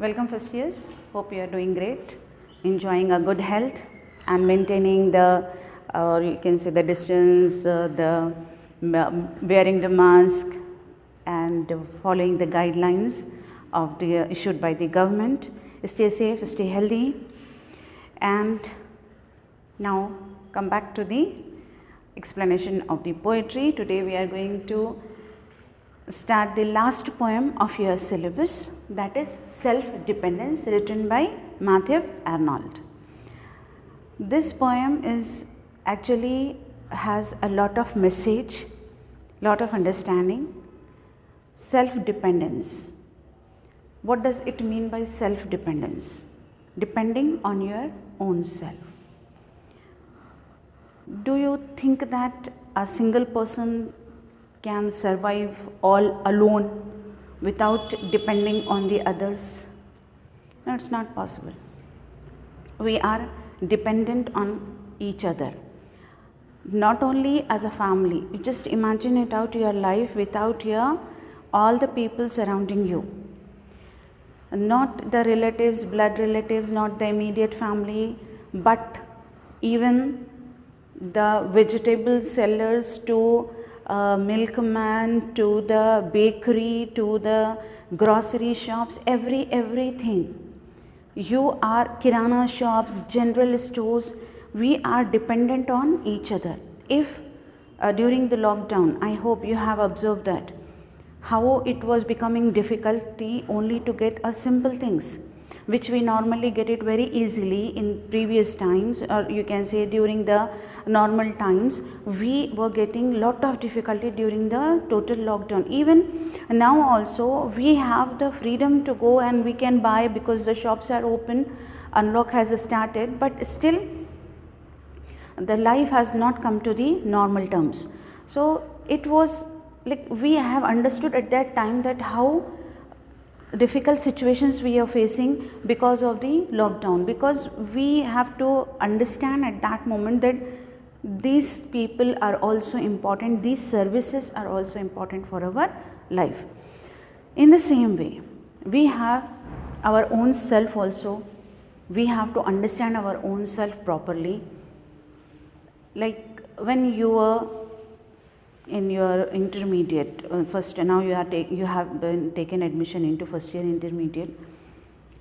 Welcome first years. Hope you are doing great, enjoying a good health and maintaining the, or you can say the distance, wearing the mask and following the guidelines of the issued by the government. Stay safe, stay healthy, and now come back to the explanation of the poetry. Today we are going to start the last poem of your syllabus, that is Self-Dependence, written by Matthew Arnold. This poem is actually has a lot of message, lot of understanding. Self-dependence. What does it mean by self-dependence? Depending on your own self. Do you think that a single person can survive all alone without depending on the others? No, it's not possible. We are dependent on each other. Not only as a family, you just imagine it out your life without all the people surrounding you. Not the relatives, blood relatives, not the immediate family, but even the vegetable sellers to milkman, to the bakery, to the grocery shops, everything. You are kirana shops, general stores, we are dependent on each other. If during the lockdown, I hope you have observed that, how it was becoming difficulty only to get a simple things, which we normally get it very easily in previous times, or you can say during the normal times. We were getting lot of difficulty during the total lockdown. Even now also we have the freedom to go and we can buy because the shops are open, unlock has started, but still the life has not come to the normal terms. So it was like we have understood at that time that how difficult situations we are facing because of the lockdown, because we have to understand at that moment that these people are also important, these services are also important for our life. In the same way, we have our own self also. We have to understand our own self properly. Like when you were in your intermediate, first now you have been taken admission into first year intermediate.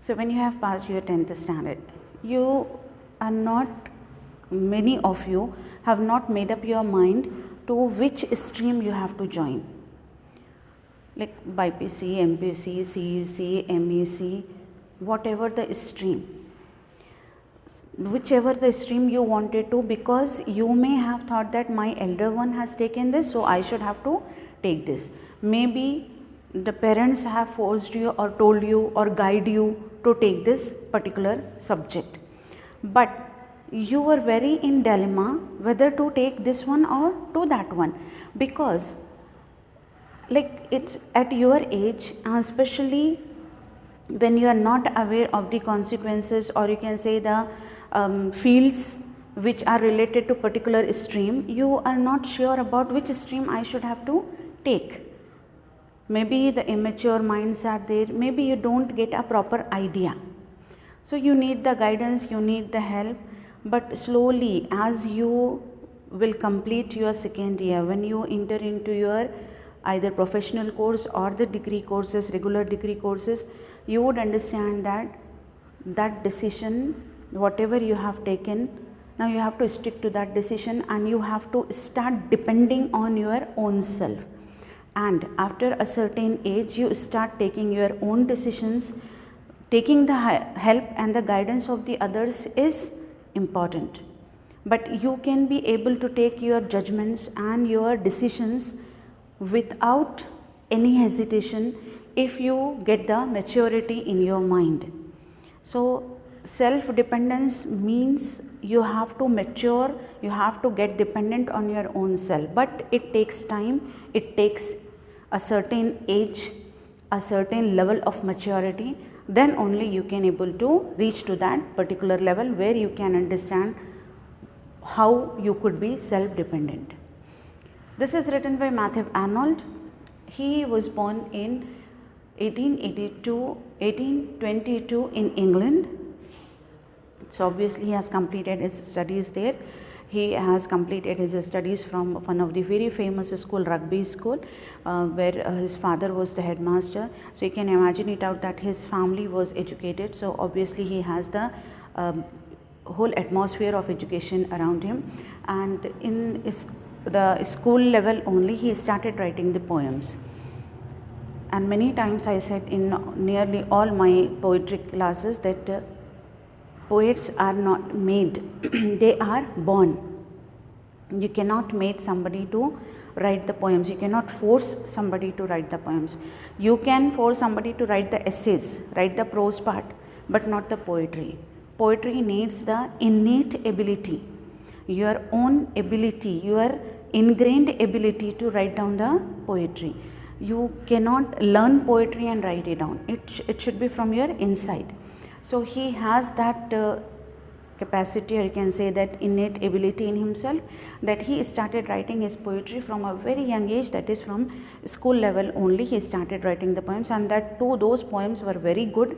So when you have passed your 10th standard, you are not, many of you have not made up your mind to which stream you have to join. Like BPC, MPC, CEC, MEC, whatever the stream. Whichever the stream you wanted to, because you may have thought that my elder one has taken this, so I should have to take this. Maybe the parents have forced you or told you or guide you to take this particular subject. But you were very in dilemma whether to take this one or to that one, because like it's at your age, especially when you are not aware of the consequences, or you can say the fields which are related to particular stream, you are not sure about which stream I should have to take. Maybe the immature minds are there, maybe you don't get a proper idea. So you need the guidance, you need the help, but slowly as you will complete your second year, when you enter into your either professional course or the degree courses, regular degree courses, you would understand that that decision, whatever you have taken, now you have to stick to that decision and you have to start depending on your own self. And after a certain age, you start taking your own decisions. Taking the help and the guidance of the others is important, but you can be able to take your judgments and your decisions without any hesitation if you get the maturity in your mind. So self-dependence means you have to mature, you have to get dependent on your own self, but it takes time, it takes a certain age, a certain level of maturity, then only you can able to reach to that particular level where you can understand how you could be self-dependent. This is written by Matthew Arnold. He was born in 1822 in England. So obviously he has completed his studies there. He has completed his studies from one of the very famous school, Rugby School, where his father was the headmaster. So you can imagine it out that his family was educated. So obviously he has the whole atmosphere of education around him. And in the school level only, he started writing the poems. And many times I said in nearly all my poetry classes that poets are not made, they are born. You cannot make somebody to write the poems. You cannot force somebody to write the poems. You can force somebody to write the essays, write the prose part, but not the poetry. Poetry needs the innate ability, your own ability, your ingrained ability to write down the poetry. You cannot learn poetry and write it down. It should be from your inside. So he has that capacity, or you can say that innate ability in himself, that he started writing his poetry from a very young age, that is from school level only he started writing the poems, and that too those poems were very good.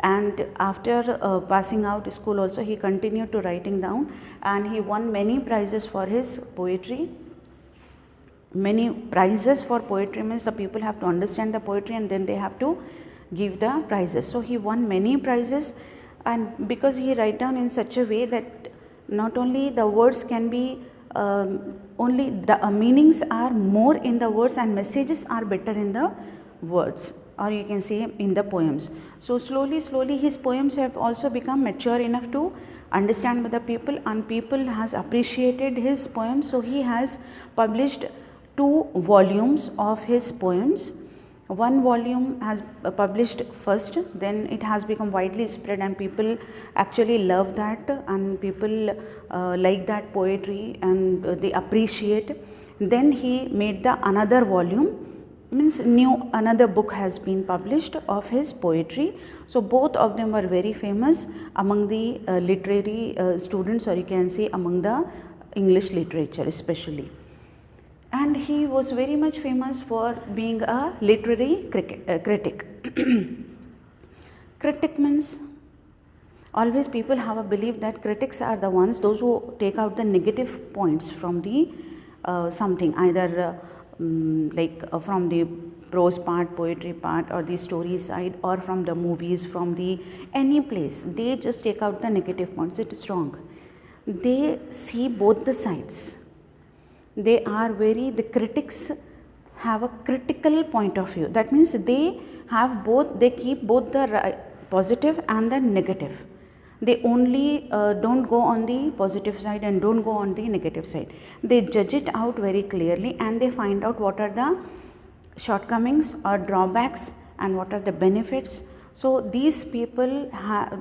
And after passing out school also he continued to writing down, and he won many prizes for his poetry. Many prizes for poetry means the people have to understand the poetry and then they have to give the prizes. So he won many prizes, and because he write down in such a way that not only the words can be only the meanings are more in the words and messages are better in the words, or you can say in the poems. So slowly his poems have also become mature enough to understand by the people, and people has appreciated his poems. So he has published 2 volumes of his poems. One volume has published first, then it has become widely spread and people actually love that, and people like that poetry and they appreciate. Then he made the another volume, means another book has been published of his poetry. So both of them were very famous among the literary students, or you can say among the English literature especially. And he was very much famous for being a literary critic. Critic means, always people have a belief that critics are the ones, those who take out the negative points from the something, either from the prose part, poetry part, or the story side, or from the movies, from the any place. They just take out the negative points. It is wrong. They see both the sides. The critics have a critical point of view. That means they have both, they keep both the positive and the negative. They only don't go on the positive side and don't go on the negative side. They judge it out very clearly and they find out what are the shortcomings or drawbacks and what are the benefits. So these people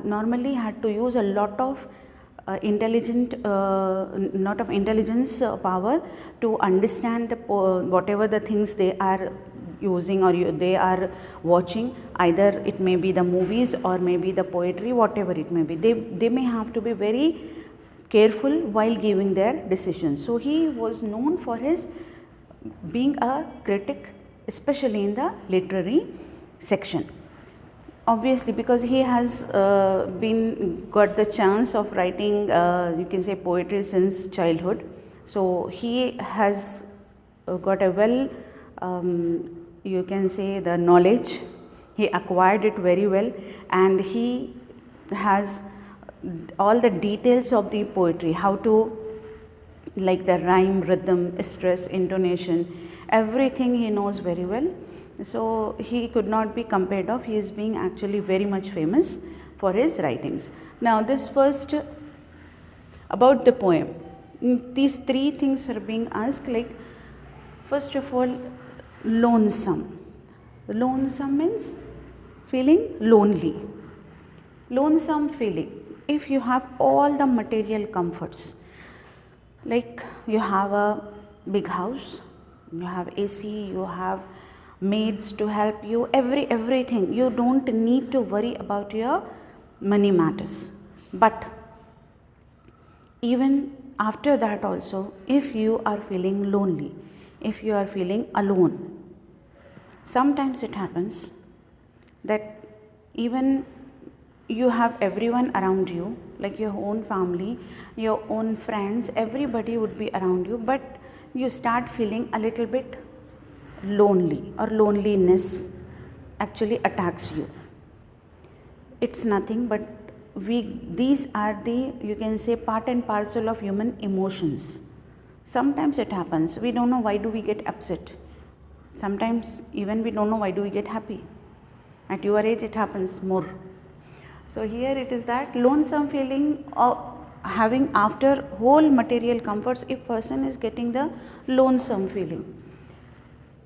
normally had to use a lot of intelligence power to understand whatever the things they are using or they are watching, either it may be the movies or maybe the poetry, whatever it may be. They may have to be very careful while giving their decisions. So he was known for his being a critic, especially in the literary section. Obviously, because he has got the chance of writing, you can say, poetry since childhood. So he has got a you can say, the knowledge. He acquired it very well, and he has all the details of the poetry, how to, like the rhyme, rhythm, stress, intonation, everything he knows very well. So he could not be compared of. He is being actually very much famous for his writings. Now this first about the poem, these 3 things are being asked. Like, first of all, lonesome. Lonesome means feeling lonely. Lonesome feeling. If you have all the material comforts, like you have a big house, you have AC, you have maids to help you, everything, you don't need to worry about your money matters. But even after that also, if you are feeling lonely, if you are feeling alone, sometimes it happens that even you have everyone around you, like your own family, your own friends, everybody would be around you, but you start feeling a little bit lonely, or loneliness actually attacks you. It's nothing but these are the, you can say, part and parcel of human emotions. Sometimes it happens, we don't know why do we get upset. Sometimes even we don't know why do we get happy. At your age it happens more. So here it is that lonesome feeling of having after whole material comforts, if person is getting the lonesome feeling.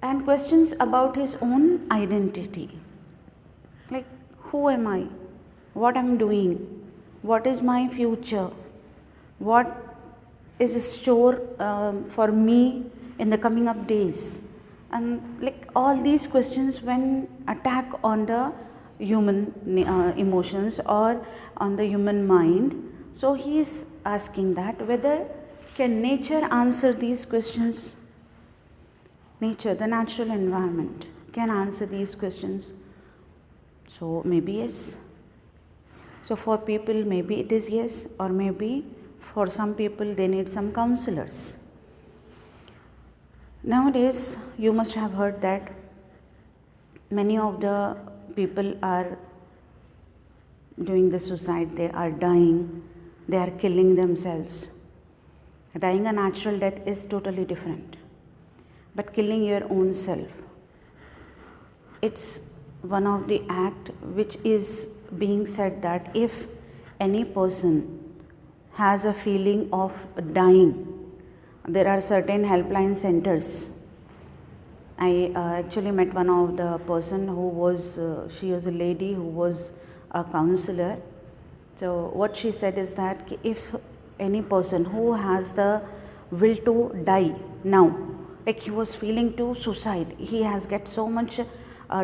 And questions about his own identity, like who am I, what I'm doing, what is my future, what is in store for me in the coming up days, and like all these questions when attack on the human emotions or on the human mind. So he is asking that whether can nature answer these questions. Nature, the natural environment, can answer these questions. So maybe yes. So for people maybe it is yes, or maybe for some people they need some counselors. Nowadays you must have heard that many of the people are doing the suicide, they are dying, they are killing themselves. Dying a natural death is totally different. But killing your own self, it's one of the act which is being said that if any person has a feeling of dying, there are certain helpline centers. I actually met one of the person who was, she was a lady who was a counselor. So what she said is that if any person who has the will to die now, like he was feeling to suicide, he has get so much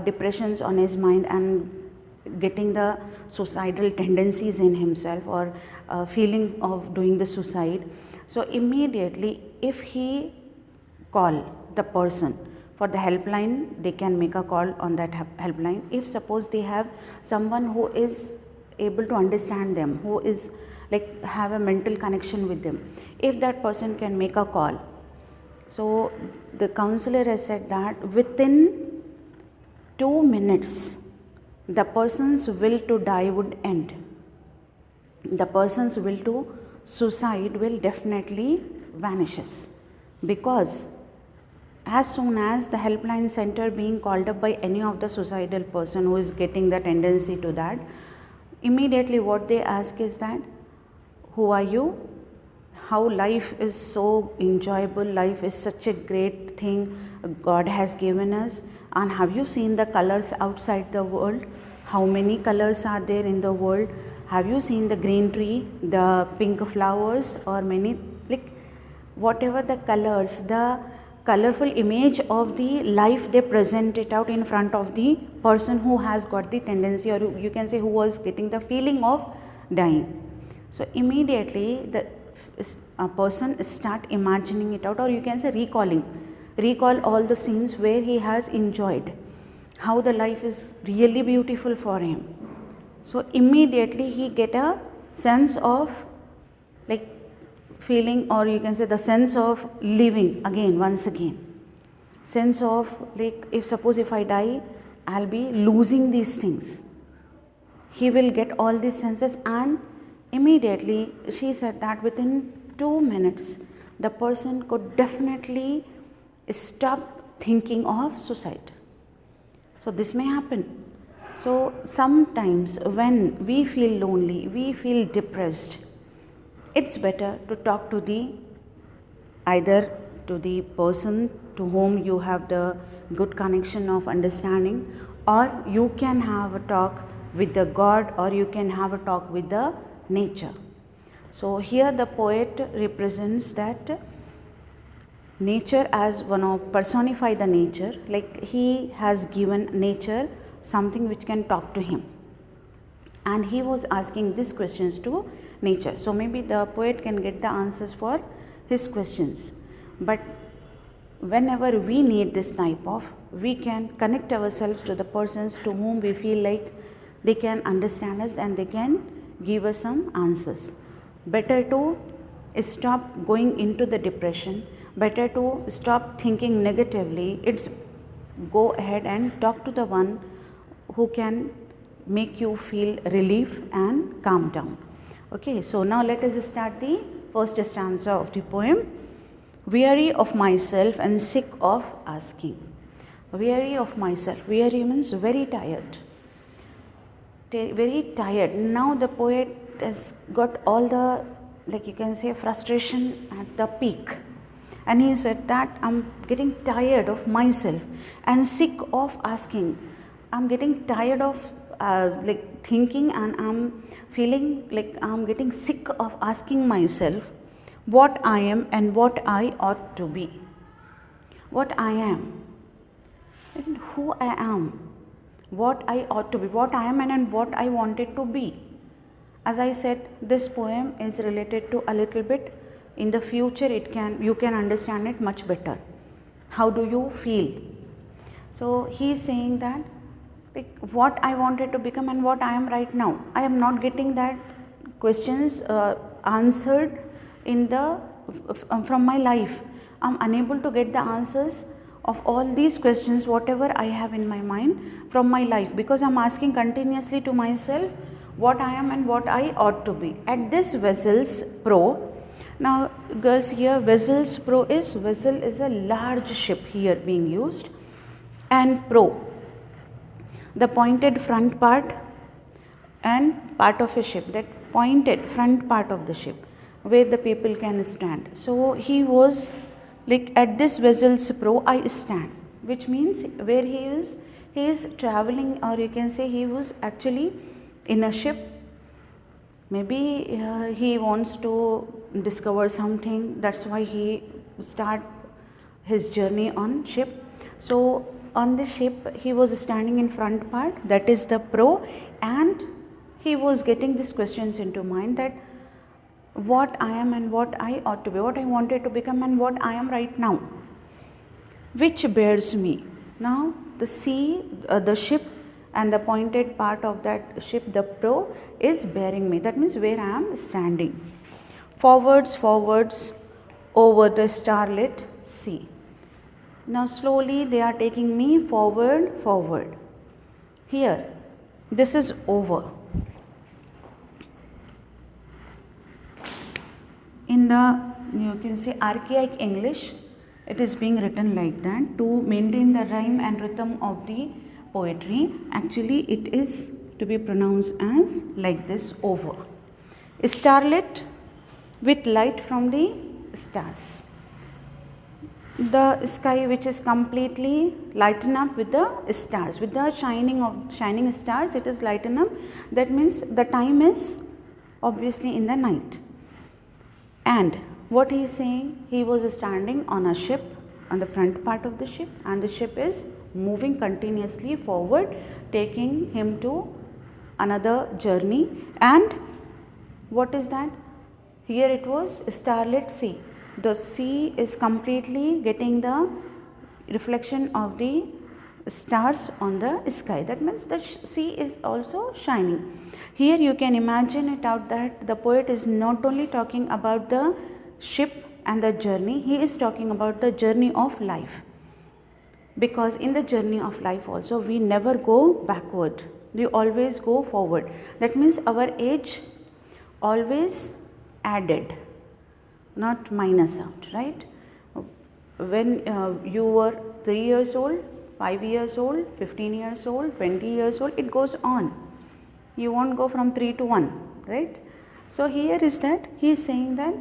depressions on his mind and getting the suicidal tendencies in himself, or feeling of doing the suicide. So immediately if he call the person for the helpline, they can make a call on that helpline. If suppose they have someone who is able to understand them, who is like have a mental connection with them, if that person can make a call. So the counselor has said that within 2 minutes the person's will to die would end. The person's will to suicide will definitely vanishes, because as soon as the helpline center being called up by any of the suicidal person who is getting the tendency to that, immediately what they ask is that who are you, how life is so enjoyable, life is such a great thing God has given us, and have you seen the colors outside the world, how many colors are there in the world, have you seen the green tree, the pink flowers, or many, like whatever the colors, the colorful image of the life they present it out in front of the person who has got the tendency, or you can say who was getting the feeling of dying. So immediately a person start imagining it out, or you can say recall all the scenes where he has enjoyed, how the life is really beautiful for him. So immediately he get a sense of like feeling, or you can say the sense of living again, once again. Sense of like, if suppose if I die, I'll be losing these things. He will get all these senses, and immediately she said that within 2 minutes the person could definitely stop thinking of suicide. So this may happen. So sometimes when we feel lonely, we feel depressed, it's better to talk to either to the person to whom you have the good connection of understanding, or you can have a talk with the God, or you can have a talk with the nature. So here the poet represents that nature as one of, personify the nature, like he has given nature something which can talk to him, and he was asking these questions to nature. So maybe the poet can get the answers for his questions. But whenever we need this type of, we can connect ourselves to the persons to whom we feel like they can understand us and they can give us some answers. Better to stop going into the depression, better to stop thinking negatively. It's go ahead and talk to the one who can make you feel relief and calm down. Okay, so now let us start the first stanza of the poem. Weary of myself and sick of asking. Weary of myself. Weary means very tired. Very tired. Now the poet has got all the, like you can say, frustration at the peak. And he said that I'm getting tired of myself and sick of asking. I'm getting tired of like thinking, and I'm feeling like I'm getting sick of asking myself what I am and what I ought to be. What I am and who I am, what I ought to be, what I am and what I wanted to be. As I said, this poem is related to a little bit. In the future, you can understand it much better. How do you feel? So he is saying that like, what I wanted to become and what I am right now. I am not getting that questions answered in the from my life. I am unable to get the answers of all these questions, whatever I have in my mind from my life, because I am asking continuously to myself what I am and what I ought to be. At this Vessel's Pro, now girls, here Vessel's Pro is, vessel is a large ship here being used, and pro, the pointed front part and part of a ship, that pointed front part of the ship where the people can stand. So he was like, at this Vessel's Pro I stand, which means where he is traveling, or you can say he was actually in a ship. Maybe he wants to discover something, that's why he start his journey on ship. So on the ship he was standing in front part, that is the pro, and he was getting these questions into mind, that what I am and what I ought to be, what I wanted to become and what I am right now, which bears me. Now the sea, the ship and the pointed part of that ship, the pro, is bearing me. That means where I am standing. Forwards, forwards, over the starlit sea. Now slowly they are taking me forward, forward. Here, this is over. In the, you can say, archaic English, it is being written like that to maintain the rhyme and rhythm of the poetry. Actually, it is to be pronounced as like this, over. Starlit, with light from the stars. The sky which is completely lightened up with the stars, with the shining stars, it is lightened up. That means the time is obviously in the night. And what he is saying, he was standing on a ship, on the front part of the ship, and the ship is moving continuously forward, taking him to another journey. And what is that? Here it was starlit sea. The sea is completely getting the reflection of the stars on the sky. That means the sea is also shining. Here you can imagine it out that the poet is not only talking about the ship and the journey, he is talking about the journey of life. Because in the journey of life also, we never go backward, we always go forward. That means our age always added, not minus out, right? When you were 3 years old, 5 years old, 15 years old, 20 years old, it goes on. You won't go from 3 to 1, right? So here is that he is saying that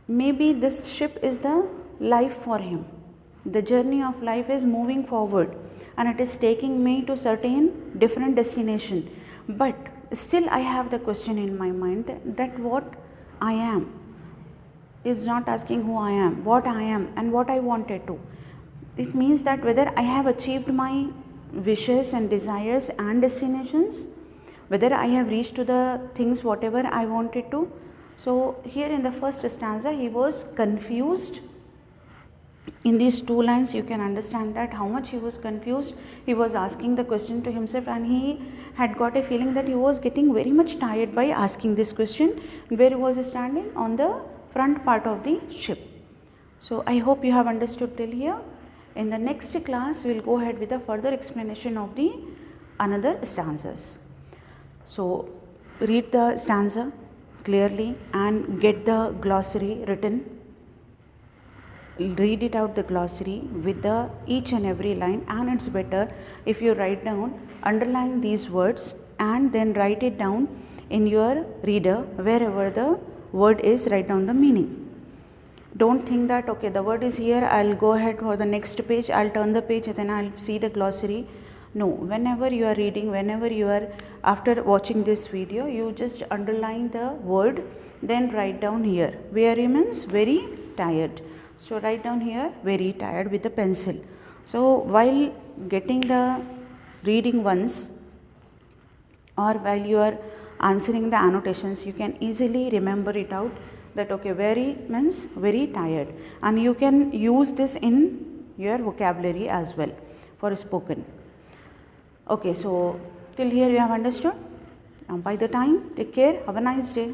maybe this ship is the life for him. The journey of life is moving forward and it is taking me to certain different destination. But still I have the question in my mind that what I am is not asking who I am, what I am and what I wanted to. It means that whether I have achieved my wishes and desires and destinations, whether I have reached to the things whatever I wanted to. So here in the first stanza he was confused in these two lines you can understand that how much he was confused. He was asking the question to himself, and he had got a feeling that he was getting very much tired by asking this question, where he was standing on the front part of the ship. So I hope you have understood till here. In the next class we will go ahead with a further explanation of the another stanzas. So read the stanza clearly and get the glossary written. Read it out the glossary with the each and every line, and it's better if you write down, underline these words and then write it down in your reader. Wherever the word is, write down the meaning. Don't think that okay, the word is here, I'll go ahead for the next page, I'll turn the page and then I'll see the glossary. No, whenever you are reading, whenever you are after watching this video, you just underline the word, then write down here. Weary means very tired. So write down here very tired with the pencil. So while getting the reading once, or while you are answering the annotations, you can easily remember it out that okay, very means very tired, and you can use this in your vocabulary as well for spoken. Okay, so till here you have understood. By the time, take care, have a nice day.